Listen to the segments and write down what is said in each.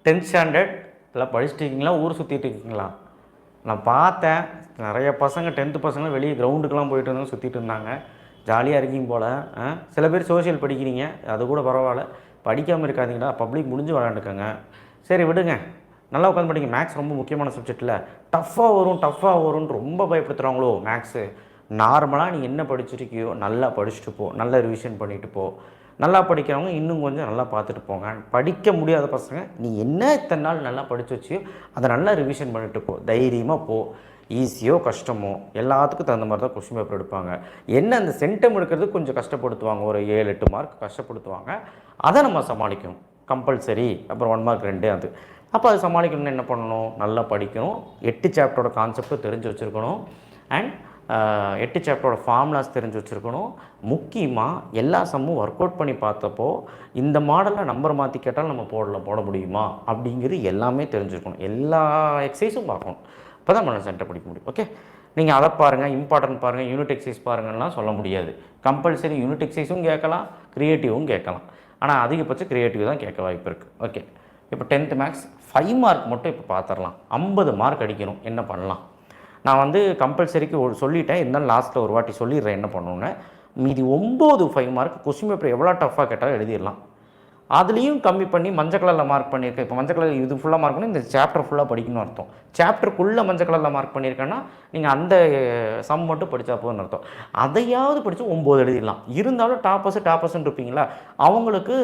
10th standard எல்லாம் படிச்சுட்டு இருக்கீங்களா, ஊர் சுற்றிட்டு இருக்கீங்களா? நான் பார்த்தேன் நிறைய பசங்க 10th பசங்க வெளியே கிரவுண்டுக்கெலாம் போயிட்டு இருந்தாங்க, சுற்றிட்டு இருந்தாங்க. ஜாலியாக இருக்கீங்க போல். சில பேர் சோஷியல் படிக்கிறீங்க, அது கூட பரவாயில்ல. படிக்காமல் இருக்காதீங்களா, பப்ளிக் முடிஞ்சு விளையாண்டுக்கோங்க. சரி விடுங்க, நல்லா உட்காந்து படிங்க. மேக்ஸ் ரொம்ப முக்கியமான சப்ஜெக்டில் டஃப்பாக வரும்னு ரொம்ப பயப்படுத்துகிறாங்களோ மேக்ஸு. நார்மலாக நீ என்ன படிச்சிருக்கியோ நல்லா படிச்சுட்டு போ, நல்லா ரிவிஷன் பண்ணிவிட்டு போ. நல்லா படிக்கிறவங்க இன்னும் கொஞ்சம் நல்லா பார்த்துட்டு போங்க. படிக்க முடியாத பசங்க நீ என்ன இத்தனை நாள் நல்லா படித்து வச்சியோ அதை நல்லா ரிவிஷன் பண்ணிட்டு போ, தைரியமாக போ. ஈஸியோ கஷ்டமோ எல்லாத்துக்கும் தகுந்த மாதிரி தான் கொஸ்டின் பேப்பர் எடுப்பாங்க. என்ன அந்த சென்டம் எடுக்கிறதுக்கு கொஞ்சம் கஷ்டப்படுத்துவாங்க, ஒரு 7-8 மார்க் கஷ்டப்படுத்துவாங்க. அதை நம்ம சமாளிக்கணும் கம்பல்சரி. அப்புறம் 1 மார்க் 2 அது. அப்போ அது சமாளிக்கணும்னு என்ன பண்ணணும், நல்லா படிக்கணும். 8 சாப்டரோட கான்செப்டும் தெரிஞ்சு வச்சுருக்கணும். அண்ட் 8 சாப்டரோட ஃபார்முலாஸ் தெரிஞ்சு வச்சுருக்கணும். முக்கியமாக எல்லா சம்மும் ஒர்க் அவுட் பண்ணி பார்த்தப்போ இந்த மாடலில் நம்பர் மாற்றி கேட்டாலும் நம்ம போட முடியுமா அப்படிங்கிறது எல்லாமே தெரிஞ்சுருக்கணும். எல்லா எக்ஸசைஸும் பார்க்கணும். அப்போ தான் நம்ம சென்டர் படிக்க முடியும். ஓகே, நீங்கள் அதை பாருங்கள், இம்பார்ட்டன்ட் பாருங்கள், யூனிட் எக்ஸசைஸ் பாருங்கள்லாம் சொல்ல முடியாது. கம்பல்சரி யூனிட் எக்ஸசைஸும் கேட்கலாம், க்ரியேட்டிவும் கேட்கலாம். ஆனால் அதிகபட்சம் க்ரியேட்டிவ் தான் கேட்க வாய்ப்பு இருக்குது. ஓகே, இப்போ 10th மேக்ஸ் 5 மார்க் மட்டும் இப்போ பார்த்துடலாம். 50 மார்க் அடிக்கணும், என்ன பண்ணலாம்? நான் வந்து கம்பல்சரிக்கு சொல்லிட்டேன், இருந்தாலும் லாஸ்ட்டில் ஒரு வாட்டி சொல்லிடுறேன் என்ன பண்ணணுன்னு. மீதி 9 5 மார்க் கொஸ்டின் பேப்பர் எவ்வளோ டஃப்பாக கேட்டாலும் எழுதிடலாம். அதுலேயும் கம்மி பண்ணி மஞ்சள் கலரில் மார்க் பண்ணியிருக்கேன். இப்போ மஞ்சள் கலர் இது ஃபுல்லாக மார்க் பண்ணி இந்த சாப்டர் ஃபுல்லாக படிக்கணும்னு அர்த்தம். சாப்டருக்குள்ளே மஞ்சள் கலரில் மார்க் பண்ணியிருக்கேன்னா நீங்கள் அந்த சம் மட்டும் படித்தா போதும்னு அர்த்தம். அதையாவது படித்து 9 எழுதிடலாம். இருந்தாலும் டாப்பர்ஸ்ன்னு இருப்பீங்களா, அவங்களுக்கு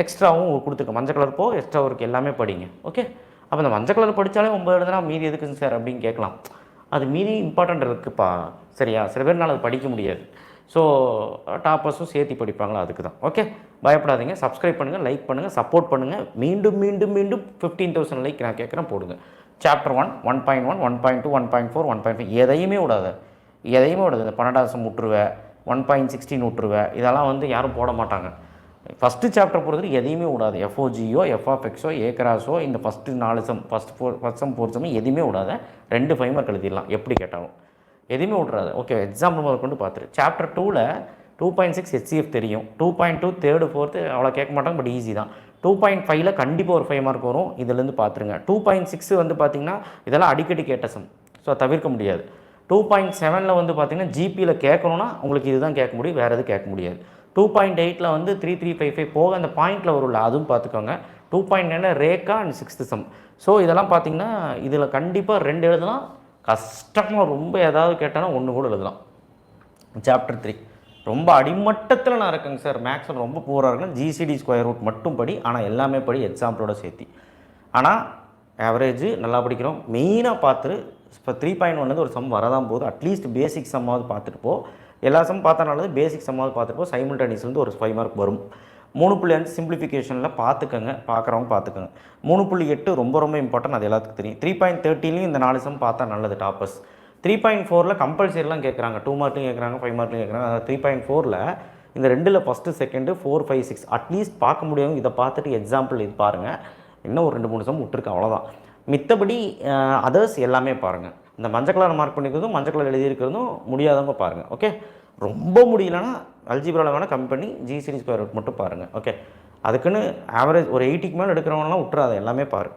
எக்ஸ்ட்ராவும் கொடுத்துருக்கேன். மஞ்சள் கலர் போ எக்ஸ்ட்ரா ஒர்க் எல்லாமே படிங்க. ஓகே, அப்போ இந்த மஞ்சள் கலர் படித்தாலே 9 எழுதுனா மீதி எதுக்குங்க சார் அப்படின்னு கேட்கலாம். அது மீதி இம்பார்ட்டண்ட் இருக்குப்பா, சரியா? சில பேர்னால அது படிக்க முடியாது. ஸோ டாப்பர்ஸும் சேர்த்து படிப்பாங்களா, அதுக்கு தான். ஓகே, பயப்படாதீங்க. சப்ஸ்கிரைப் பண்ணுங்கள், லைக் பண்ணுங்கள், சப்போர்ட் பண்ணுங்கள். மீண்டும் 15,000 லைக் நான் கேட்குறேன், போடுங்க. சாப்டர் 1 1.1 1.2 1.4 1.5 எதையுமே விடாது. இந்த 12வது சம் விட்டுருவேன், 1.16 விட்டுருவேன். இதெல்லாம் வந்து யாரும் போட மாட்டாங்க. ஃபஸ்ட்டு சாப்டர் பொறுத்தவரை எதையுமே விடாது. எஃப்ஓஜியோ எஃப்ஆஃப்எக்ஸோ ஏக்ராஸோ இந்த first 4 sum first sum 4 sum எதுவுமே விடாத. 2 5 மார்க் எழுதிடலாம் எப்படி கேட்டாலும், எதுவுமே விட்றாது. ஓகே, எக்ஸாம்பிள் முதல் கொண்டு பார்த்துரு. சாப்டர் 2ல் 2.6 HCF தெரியும். 2.2 3rd 4th அவ்வளோ கேட்க மாட்டாங்க, பட் ஈஸி தான். 2.5ல் கண்டிப்பாக ஒரு 5 மார்க் வரும், இதுலேருந்து பார்த்துருங்க. 2.6 வந்து பார்த்திங்கன்னா இதெல்லாம் அடிக்கடி கேட்ட சம், ஸோ தவிர்க்க முடியாது. 2.7ல் வந்து பார்த்திங்கன்னா ஜிபியில் கேட்கணுன்னா உங்களுக்கு இதுதான் கேட்க முடியும், வேறு எதுவும் கேட்க முடியாது. 2.8ல் வந்து 3355 போக அந்த பாயிண்டில் வரும்ல, அதுவும் பார்த்துக்கோங்க. 2.9ல் ரேக்கா அண்ட் 6th சம். ஸோ இதெல்லாம் பார்த்திங்கன்னா இதில் கண்டிப்பாக 2 எழுதலாம். கஷ்டமாக ரொம்ப ஏதாவது கேட்டாலும் 1 கூட எழுதலாம். சாப்டர் 3 ரொம்ப அடிமட்டத்தில் நான் இருக்கேங்க சார், மேக்ஸில் ரொம்ப பூராக இருக்கேன், ஜிசிடி ஸ்கொயர் ரூட் மட்டும் படி, ஆனால் எல்லாமே படி எக்ஸாம்பிளோட சேர்த்தி. ஆனால் ஆவரேஜ் நல்லா படிக்கிறோம். மெயினாக பார்த்துட்டு இப்போ 3.1 ஒரு சம் வரதான் போகுது, அட்லீஸ்ட் பேசிக் சம்மாவது பார்த்துட்டு போ. எல்லா சம் பார்த்தனால பேசிக் சம்மாவது பார்த்துட்டு போ. சைமல்டேனியஸ்லேருந்து ஒரு 5 மார்க் வரும். 3.5 சிம்பிளிஃபிகேஷனில் பார்த்துக்கோங்க, பார்க்குறவங்க பார்த்துக்கோங்க. 3.8 ரொம்ப ரொம்ப இம்பார்ட்டன்ட், அது எல்லாத்துக்கும் தெரியும். 3.13லையும் இந்த 4 சம் பார்த்தா நல்லது டாப்பர்ஸ். 3.4ல் கம்பல்சரிலாம் கேட்குறாங்க, 2 மார்க்லையும் கேட்குறாங்க, 5 மார்க்லையும் கேட்குறாங்க. அதாவது 3.4ல் இந்த 2ல் ஃபஸ்ட்டு செகண்டு 4 5 6 அட்லீஸ்ட் பார்க்க முடியும். இதை பார்த்துட்டு எக்ஸாம்பிள் இது பாருங்கள். இன்னும் ஒரு 2 3 சம் விட்டுருக்கேன், அவ்வளோதான். மித்தபடி அதர்ஸ் எல்லாமே பாருங்கள். இந்த மஞ்சள் கலர் மார்க் பண்ணிக்கிறதும் மஞ்சள் கலர் எழுதியிருக்கிறதும் முடியாதவங்க பாருங்கள். ஓகே, ரொம்ப முடியலன்னா அல்ஜிப்ராவில் வேணால் கம்மி பண்ணி ஜிசிடி ஸ்கொயர் ரூட் மட்டும் பாருங்கள். ஓகே, அதுக்குன்னு ஆவரேஜ் ஒரு 80க்கு மேலே எடுக்கிறவங்களாம் விட்டுறாது, எல்லாமே பாரு.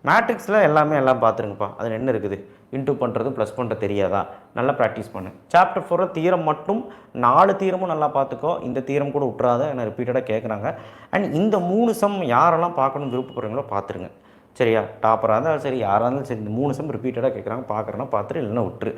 மேட்ரிக்ஸில் எல்லாம் பார்த்துருங்கப்பா. அதில் என்ன இருக்குது, இன்டூ பண்ணுறது ப்ளஸ் பண்ணுறது தெரியாதா, நல்லா ப்ராக்டிஸ் பண்ணு. சாப்டர் 4 தீரம் மட்டும் 4 தீரமும் நல்லா பார்த்துக்கோ. இந்த தீரம் கூட விட்டுறாத, என்ன ரிப்பீட்டடாக கேட்குறாங்க. அண்ட் இந்த 3 சம் யாரெல்லாம் பார்க்கணும் விருப்பப்படுறீங்களோ பார்த்துருங்க, சரியா? டாப்பராக இருந்தாலும் சரி, யாராக இருந்தாலும் சரி, இந்த 3 சம் ரிப்பீட்டடாக கேட்குறாங்க, பார்க்குறேன்னா பார்த்துட்டு இல்லைன்னா விட்டுரு.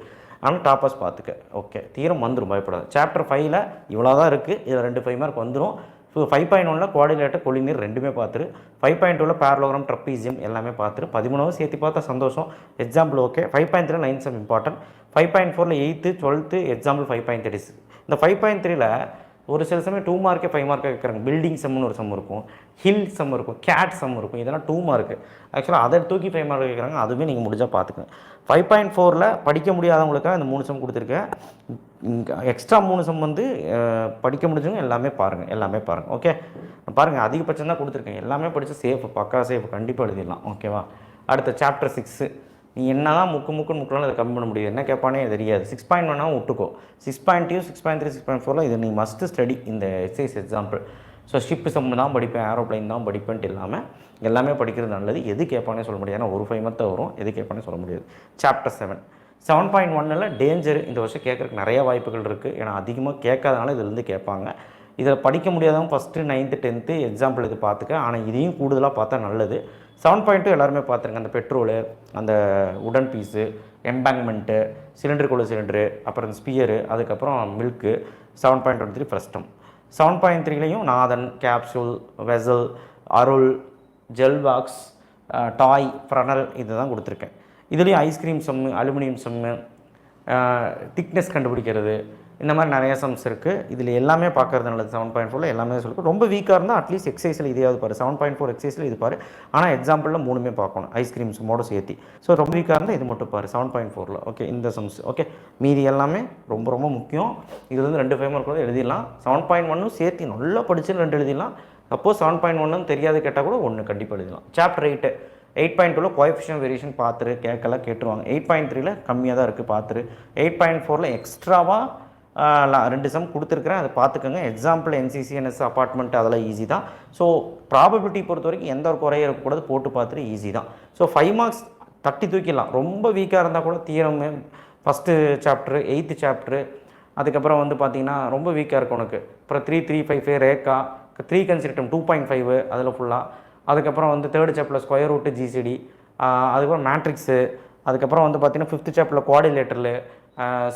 ஆனால் டாப்பர்ஸ் பார்த்துக்க. ஓகே, தீரம் வந்துடும், பயப்படாது. சாப்டர் 5ல் இவ்வளோ தான் இருக்குது, இதில் 2 5 மார்க் வந்துடும். ஸோ 5.1ல் குவாடிலேட்டர் கொலினியர் ரெண்டுமே பார்த்துரு. 5.2ல் பேரலோகிராம் ட்ரப்பீசியம் எல்லாமே பார்த்துரு. 13வது சேர்த்து பார்த்தா சந்தோஷம், எக்ஸாம்பிள் ஓகே. 5.3ல் 9 சம் இம்பார்ட்டன்ட். 5.4ல் 8th 12th எக்ஸாம்பிள் 5.36. இந்த 5.3ல் ஒரு சில சமயம் 2 மார்க்கே 5 மார்க்காக கேட்குறாங்க. பில்டிங் சம்னு ஒரு சம் இருக்கும், ஹில் சம் இருக்கும், கேட் சம் இருக்கும். இதெல்லாம் 2 மார்க்கு. ஆக்சுவலாக அதை தூக்கி 5 மார்க் கேட்குறாங்க, அதுவுமே நீங்கள் முடிஞ்சால் பார்த்துக்கங்க. 5.4ல் படிக்க முடியாதவங்களுக்காக இந்த 3 சம் கொடுத்துருக்கேன். எக்ஸ்ட்ரா 3 சம் வந்து படிக்க முடிஞ்சவங்க எல்லாமே பாருங்கள். ஓகே, பாருங்கள், அதிகபட்சம் தான் கொடுத்துருக்கேன். எல்லாமே படித்து சேஃப், பக்கா சேஃப், கண்டிப்பாக எழுதிடலாம். ஓகேவா? அடுத்த சாப்டர் 6 நீ என்ன தான் முக்குன்னு அதை கம்மி பண்ண முடியாது, என்ன கேட்பானே தெரியாது. 6.1 விட்டுக்கோ. 6.2 6.3 6.4 இது நீ மஸ்ட் ஸ்டடி இந்த எக்ஸசைஸ் எக்ஸாம்பிள். ஸோ ஷிப்பு சம்மு தான் படிப்பேன், ஏரோப்ளைன் தான் படிப்பேன்ட்டு இல்லாமல் எல்லாமே படிக்கிறது நல்லது. எது கேட்பானே சொல்ல முடியாது, ஏன்னா ஒரு 5 மந்த் வரும், எது கேட்பானே சொல்ல முடியாது. சாப்டர் 7.1ல் டேஞ்சர் இந்த வருஷம் கேட்குறதுக்கு நிறைய வாய்ப்புகள் இருக்குது. ஏன்னா அதிகமாக கேட்காதனால இதிலேருந்து கேட்பாங்க. இதில் படிக்க முடியாதவங்க ஃபஸ்ட்டு 9th 10th எக்ஸாம்பிள் இது பார்த்துக்க, ஆனால் இதையும் கூடுதலாக பார்த்தா நல்லது. 7.2 எல்லாருமே பார்த்துருங்க, அந்த பெட்ரோலு, அந்த உடன் பீஸு, எம்பேங்க்மெண்ட்டு, சிலிண்டருக்குள்ள சிலிண்டரு, அப்புறம் ஸ்பியரு, அதுக்கப்புறம் மில்க்கு. 7.23 ஃபஸ்ட்டம். 7.3லையும் நாதன், கேப்சூல், வெசல், அருள், ஜெல் பாக்ஸ், டாய், ஃப்ரனல் இது தான் கொடுத்துருக்கேன். இதுலேயும் ஐஸ்கிரீம் சம்மு, அலுமினியம் சம்மு, திக்னஸ் கண்டுபிடிக்கிறது, இந்த மாதிரி நிறைய சம்ஸ் இருக்குது. இதில் எல்லாமே பார்க்குறது நல்லது. 7.4ல் எல்லாமே சொல்லிட்டு ரொம்ப வீக்காக இருந்தால் அட்லீஸ்ட் எக்ஸசைஸில் இதையாவது பாரு. 7.4 எக்ஸசைஸில் இது பாரு, ஆனால் எக்ஸாம்பிளில் 3மே பார்க்கணும், ஐஸ்கிரீம் சம்மோட சேர்த்து. ஸோ ரொம்ப வீக்காக இருந்தால் இது மட்டும் பாரு 7.4ல். ஓகே, இந்த சம்ஸ் ஓகே. மீதி எல்லாமே ரொம்ப ரொம்ப முக்கியம். இது வந்து 2 ஃபேமர் கூட எழுதிடலாம். 7.1 சேர்த்து நல்லா படிச்சு 2 எழுதிடலாம். சப்போஸ் 7.1 தெரியாது கேட்டால் கூட 1 கண்டிப்பாக எழுதலாம். சாப்டர் 8.2ல் கோஎஃபிஷியன்ட் வேரியேஷன் பார்த்துரு, கேட்கலாம் கேட்டுருவாங்க. 8.3ல் கம்மியாக தான் இருக்குது பார்த்துரு. 8.4ல் எக்ஸ்ட்ராவாக 2 சம் கொடுத்துருக்குறேன், அதை பார்த்துக்கோங்க. எக்ஸாம்பிள் NCCNS அப்பார்ட்மெண்ட் அதெல்லாம் ஈஸி தான். ஸோ ப்ராபபிலிட்டி பொறுத்த வரைக்கும் எந்த ஒரு குறையும் இருக்கக்கூடாது, போட்டு பார்த்துட்டு ஈஸி தான். ஸோ 5 மார்க்ஸ் தட்டி தூக்கிடலாம். ரொம்ப வீக்காக இருந்தால் கூட theorem, first chapter, 8th chapter, அதுக்கப்புறம் வந்து பார்த்திங்கன்னா ரொம்ப வீக்காக இருக்கும் உனக்கு. அப்புறம் 3, 3, 5 ரேக்கா, 3 கன்சிடர்டம் 2.5 அதில் ஃபுல்லாக. அதுக்கப்புறம் வந்து 3rd சாப்டரில் ஸ்கொயர் ரூட்டு, GCD, அதுக்கப்புறம் மேட்ரிக்ஸு. அதுக்கப்புறம் வந்து பார்த்திங்கன்னா 5th சாப்டரில் குவாடிலேட்டரில்,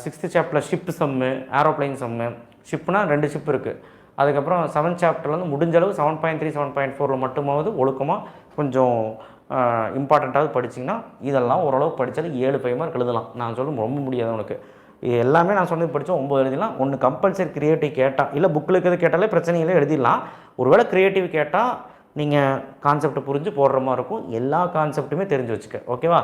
6th சாப்டரில் ஷிப் சம்மு, ஏரோப்ளைன் சம்மு. ஷிப்னா 2 ஷிப் இருக்குது. அதுக்கப்புறம் 7th சாப்டரில் வந்து முடிஞ்ச அளவு 7.3 7.4ல் மட்டுமாவது ஒழுக்கமாக கொஞ்சம் இம்பார்ட்டண்ட்டாவது படிச்சிங்கன்னா இதெல்லாம் ஓரளவு படித்தாது 7 5 மார்க் எழுதலாம். நான் சொல்ல ரொம்ப முடியாது உனக்கு. இது எல்லாமே நான் சொன்னது படித்தா 9 எழுதிடலாம். ஒன்று கம்பல்சரி க்ரியேட்டிவ் கேட்டால், இல்லை புக்கில் இருக்கிறது கேட்டாலே பிரச்சனைகளே எழுதிடலாம். ஒருவேளை க்ரியேட்டிவ் கேட்டால் நீங்கள் கான்செப்ட் புரிஞ்சு போடுற மாதிரி இருக்கும். எல்லா கான்செப்ட்டுமே தெரிஞ்சு வச்சுக்க, ஓகேவா?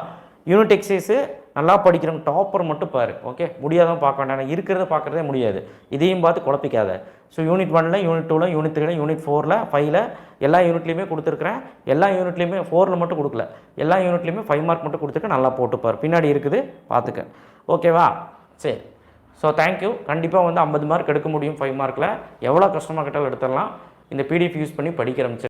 யூனிட் எக்ஸசைஸு நல்லா படிக்கிறவங்க டாப்பர் மட்டும் பாரு, ஓகே? முடியாதவங்க பார்க்க வேண்டாம், இருக்கிறத பார்க்குறதே முடியாது. இதையும் பார்த்து குழப்பிக்காத. ஸோ யூனிட் 1ல், யூனிட் 2ல், யூனிட் 3ல், யூனிட் 4ல், 5ல் எல்லா யூனிட்லேயுமே கொடுத்துருக்குறேன். எல்லா யூனிட்லேயுமே 4ல் மட்டும் கொடுக்கல, எல்லா யூனிட்லேயுமே 5 மார்க் மட்டும் கொடுத்துருக்கேன். நல்லா போட்டுப்பார், பின்னாடி இருக்குது பார்த்துக்க, ஓகேவா? சரி, ஸோ தேங்க்யூ. கண்டிப்பாக வந்து 50 மார்க் எடுக்க முடியும் 5 மார்க்கில். எவ்வளோ கஷ்டமாக கேட்டாலும் எடுத்துடலாம். இந்த PDF யூஸ் பண்ணி படிக்க ஆரம்பிச்சு.